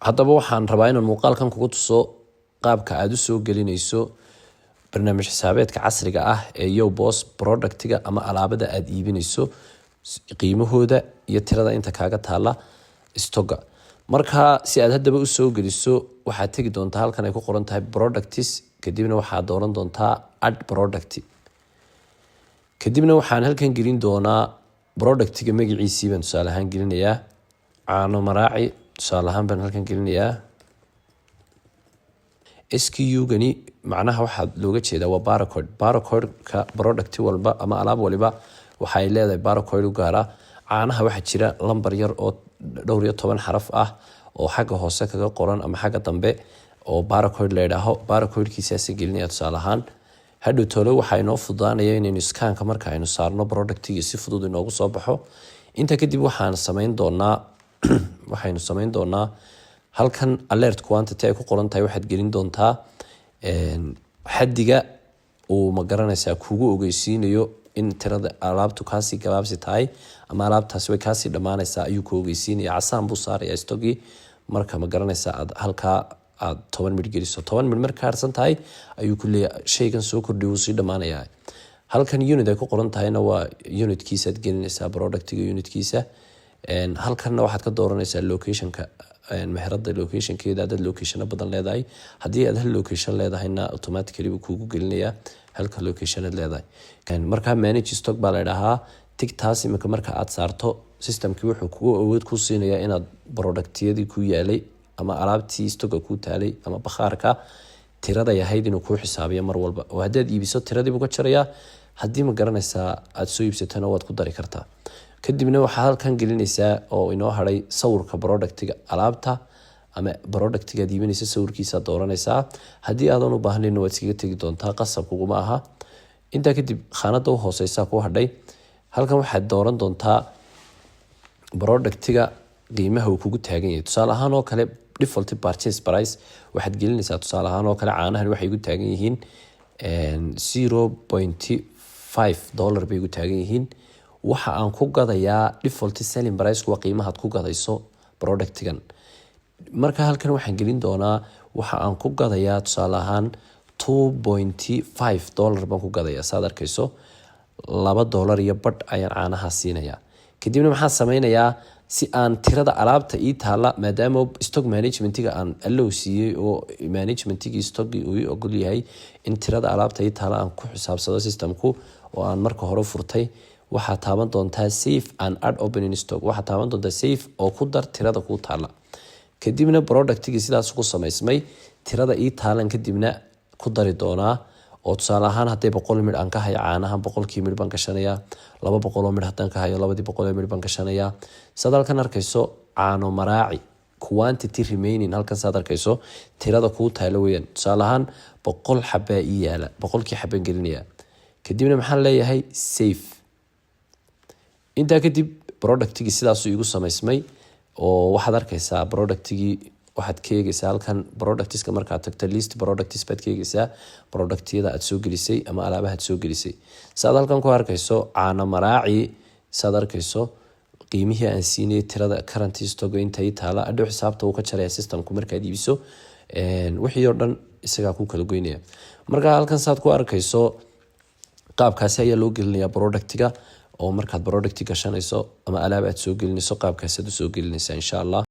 haddaba waxaan rabaa inaan muuqaalkan kugu tuso qaabka aad u soo gelinayso barnaamij xisaabeedka casriga ah ee YoBoss productiga ama alaabada aad iibinayso qiimahooda iyo tirada inta kaaga taala stoga. marka si aad haddaba u soo geliso waxaad tegi doontaa halkan ay ku qoran tahay products, kadibna waxaad dooran doontaa add product. kadibna waxaan halkan gelin doonaa productiga magaciisii baan tusaale ahaan gelinayaa caano maraaci, tusaale ahaan baan halkan gelinayaa SKU-gani macnaha waxaa looga jeedaa waa barcode-ka product walba ama alaab waliba waxay leedahay barcode u gaara. caanaha waxaa jira lambar yar oo dhowr iyo 10 xaraf ah oo xagga hoose kaga qoran ama xagga dambe oo barcode leedahay. barcode-kiisaas gelinaya tusaale ahaan hadhow tolo waxaa inoo fududaanaya inaynu scanka marka aynu saarno productiga si fudud inoogu soo baxo. inta kadib waxaynu samayn doonaa halkan alert quantity ay ku qoran tahay waxaad gelin doontaa xaddiga uu ma garanaysaa kugu ogeysiinayo in tirada alaabtu kaasi gabaabsi tahay ama alaabtaasi way kaasi dhamaanaysaa ayuu ku ogeysiinaya. casaan buu saaraya stogii marka ma garanaysaa aad halkaa aad 10 mid geliso 10 mid marka harsan tahay ayuu ku leeyahay shaygan soo kordhiyo uu sii dhamaanaya. halkan unit ay ku qoran tahayna waa unitkiisa aad gelinaysaa productiga unitkiisa. halkanna waxaad ka dooranaysaa locationka meherada locationkeeda dad location badan leedahay. haddii aad hal location leedahayna automatically wuu kugu gelinayaa halka location aad leedahay. marka manage stock baa la dhahaa tigtaas imika marka aad saarto systemkii wuxuu kugu awood ku siinayaa inaad productyadii ku yaalay ama alaabtii stocka ku taalay ama bakhaarka tirada yahayd inuu ku xisaabiyo mar walba. oo haddaad iibiso tiradii buu ka jarayaa, haddii ma garanaysaa aad soo iibsatana waad ku dari kartaa. kadibna waxaa halkan gelinaysaa oo inoo haray sawirka productiga alaabta ama productiga aad iibinaysa sawirkiisa dooranaysaa. haddii aadan u baahnayn waad iskaga tegi doontaa, qasab kuguma aha. intaa kadib khaanada u hooseysa ku hadhay halkan waxaad dooran doontaa productiga qiimaha uu kugu taagan yahay. tusaale ahaan oo kale default purchase price waxaad gelinaysaa tusaale ahaan oo kale caanahan waxay igu taagan yihiin $0.5 bay igu taagan yihiin. waxa aan ku gadayaa default selling price waa qiimahaad ku gadayso productigan. marka halkan waxaan gelin doonaa waxa aan ku gadayaa tusaale ahaan $2.5 baan ku gadayaa. saad arkayso $2 iyo badh ayaan caanaha siinayaa. kadibna maxaan sameynayaa si aan tirada alaabta ii taala maadaama stock managementiga aan allow siiyey oo managementigii stockii uu ogol yahay in tirada alaabta ii taala aan ku xisaabsado systemku oo aan marka hore furtay. waxaa taaban doontaa save and add opening stock. waxaa taaban doontaa save oo ku dar tirada ku taala. kadibna productigii sidaas ku samaysmay tirada ii taalan kadibna ku dari doonaa. oo tusaale ahaan hadday 100 mid aan ka hayo caanahan 100kii mid baan gashanayaa, 200 mid haddaan ka hayo 200 mid baan gashanayaa. saad halkan arkayso caano maraaci quantity remaining halkan saad arkayso tirada kuu taalo weeyaan. tusaale ahaan 100 xabaa ii yaala, 100kii xabaan gelinayaa. kadibna maxaan leeyahay save. intaa kadib productigii sidaasuu igu samaysmay oo waxaad arkaysaa productigii waxaad ka eegaysaa halkan productiska markaad tagto list products baad ka eegaysaa productyada aad soo gelisay ama alaabaha aad soo gelisay. saad halkan ku arkayso caano maraaci saad arkayso qiimihii aan siinay tirada current stock intay taala adhow xisaabta uu ka jaraya systemku markaad iibiso wixii oo dhan isagaa ku kala goynaya. marka halkan saad ku arkayso qaabkaasi ayaa loo gelinayaa productiga oo markaad product gashanayso ama alaab aad soo gelinayso qaabkaas aad u soo gelinaysaa insha Allah.